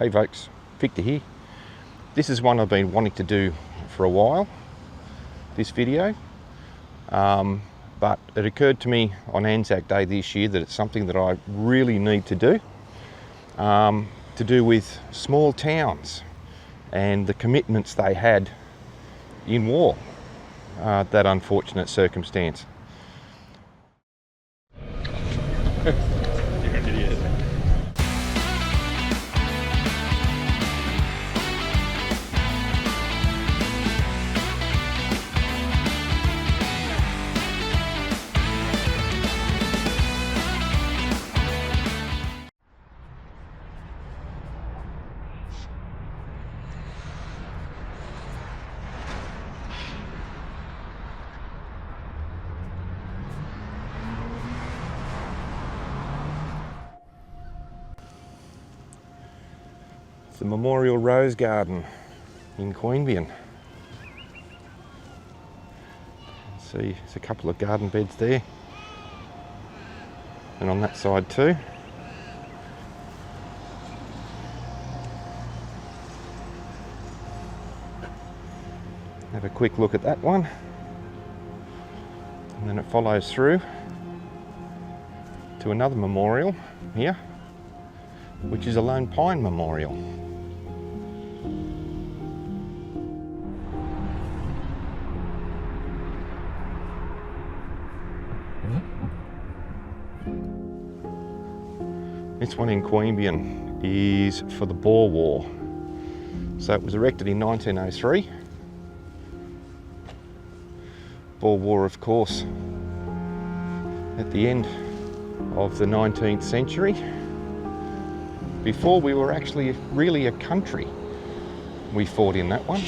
Hey folks, Victor here. This is one I've been wanting to do for a while, this video, but it occurred to me on Anzac Day this year that it's something that I really need to do with small towns and the commitments they had in war, that unfortunate circumstance. You're an idiot. The Memorial Rose Garden in Queanbeyan. See, there's a couple of garden beds there, and on that side too. Have a quick look at that one, and then it follows through to another memorial here, which is a lone pine memorial. This one in Queanbeyan is for the Boer War. So it was erected in 1903. Boer War, of course, at the end of the 19th century, before we were actually really a country. We fought in that one.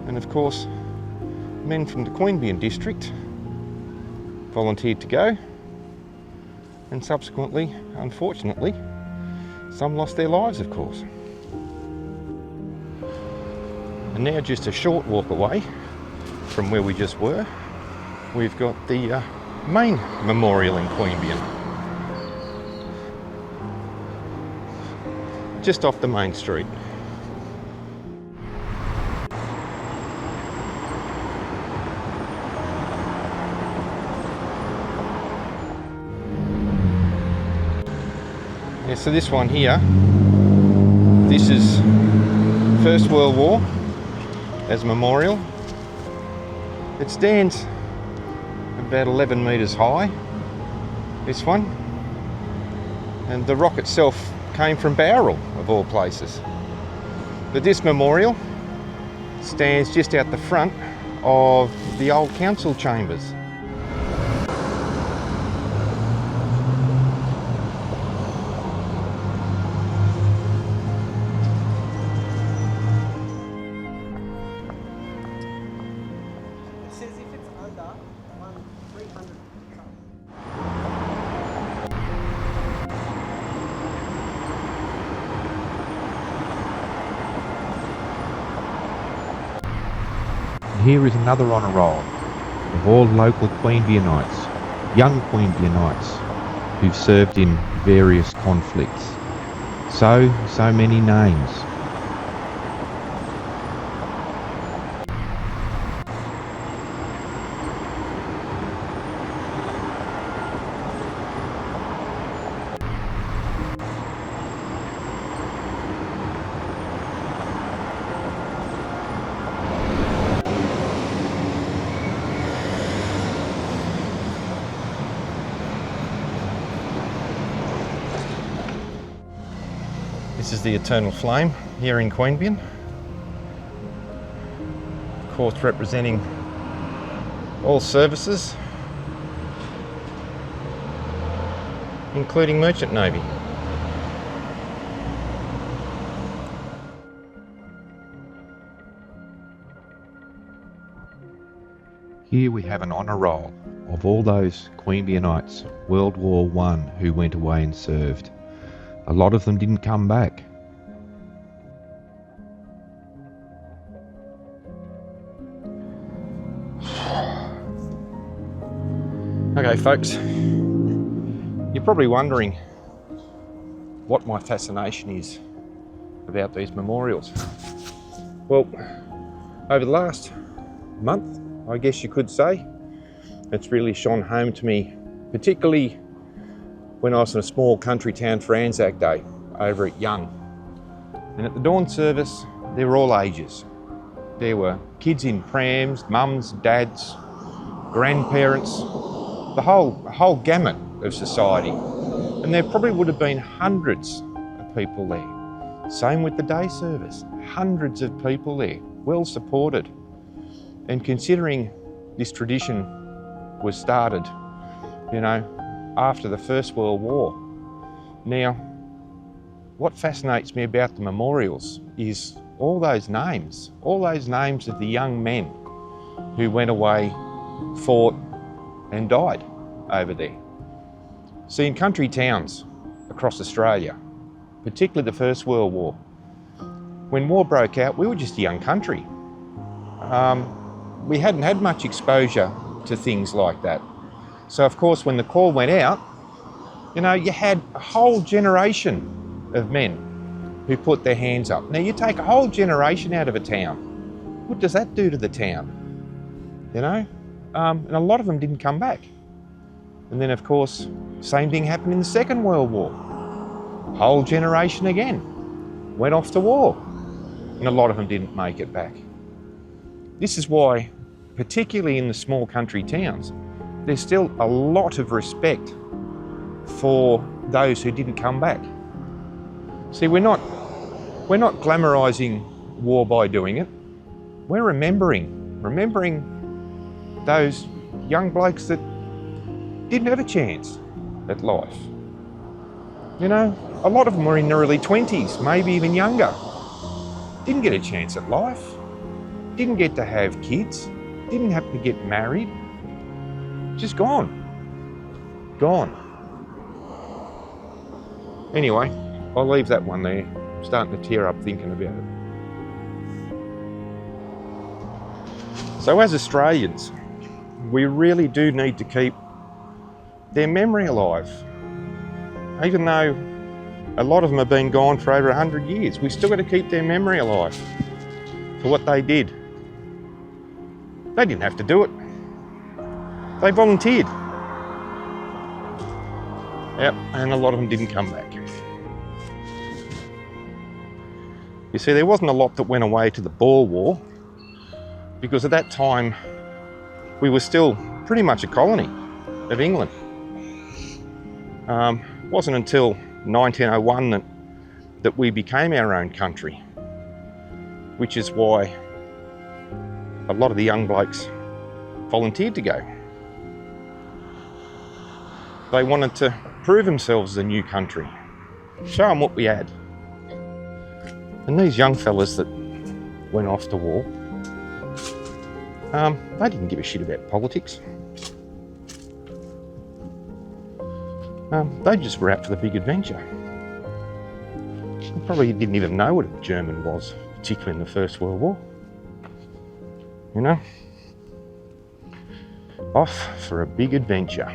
And of course, men from the Queanbeyan district volunteered to go, and subsequently, unfortunately, some lost their lives, of course. And now, just a short walk away from where we just were, we've got the main memorial in Queanbeyan, just off the main street. Yeah, so this one here, this is First World War as a memorial. It stands about 11 metres high, this one, and the rock itself came from Bowral, of all places. But this memorial stands just out the front of the old council chambers. Here is another honour roll of all local Queanbeyanites, young Queanbeyanites, who've served in various conflicts. So many names. This is the Eternal Flame here in Queanbeyan, of course representing all services, including Merchant Navy. Here we have an honour roll of all those Queanbeyanites, World War I, who went away and served. A lot of them didn't come back. Okay folks, You're probably wondering what my fascination is about these memorials. Well, over the last month, I guess you could say, it's really shone home to me, particularly when I was in a small country town for Anzac Day over at Young. And at the dawn service, there were all ages. There were kids in prams, mums, dads, grandparents, the whole gamut of society. And there probably would have been hundreds of people there. Same with the day service, hundreds of people there, well supported. And considering this tradition was started, after the First World War. Now, what fascinates me about the memorials is all those names of the young men who went away, fought and died over there. See, in country towns across Australia, particularly the First World War, when war broke out, we were just a young country. We hadn't had much exposure to things like that. So of course, when the call went out, you had a whole generation of men who put their hands up. Now you take a whole generation out of a town. What does that do to the town? And a lot of them didn't come back. And then of course, same thing happened in the Second World War. Whole generation again went off to war. And a lot of them didn't make it back. This is why, particularly in the small country towns, there's still a lot of respect for those who didn't come back. See, we're not glamorising war by doing it. We're remembering those young blokes that didn't have a chance at life. A lot of them were in their early 20s, maybe even younger. Didn't get a chance at life. Didn't get to have kids. Didn't have to get married. Just gone. Anyway, I'll leave that one there. I'm starting to tear up thinking about it. So as Australians, we really do need to keep their memory alive. Even though a lot of them have been gone for over 100 years, we still got to keep their memory alive for what they did. They didn't have to do it. They volunteered. Yep, and a lot of them didn't come back. You see, there wasn't a lot that went away to the Boer War, because at that time we were still pretty much a colony of England. It wasn't until 1901 that we became our own country, which is why a lot of the young blokes volunteered to go. They wanted to prove themselves as a new country, show them what we had. And these young fellas that went off to war, they didn't give a shit about politics. They just were out for the big adventure. They probably didn't even know what a German was, particularly in the First World War. Off for a big adventure.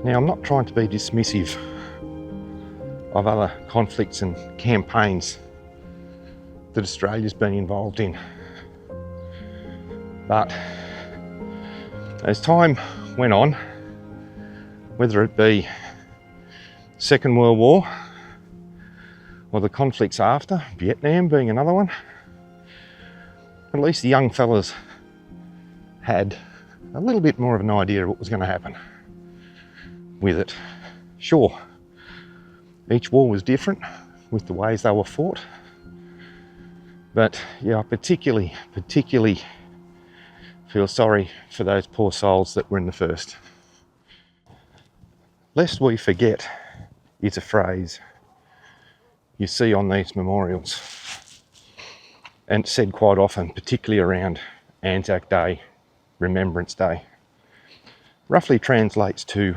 Now, I'm not trying to be dismissive of other conflicts and campaigns that Australia's been involved in. But as time went on, whether it be Second World War or the conflicts after, Vietnam being another one, at least the young fellas had a little bit more of an idea of what was going to happen with it. Sure, each war was different with the ways they were fought, but yeah, I particularly feel sorry for those poor souls that were in the first. Lest we forget is a phrase you see on these memorials, and it's said quite often, particularly around Anzac Day, Remembrance Day. Roughly translates to,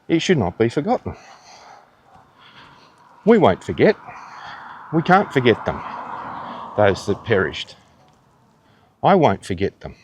it should not be forgotten. We won't forget. We can't forget them, those that perished. I won't forget them.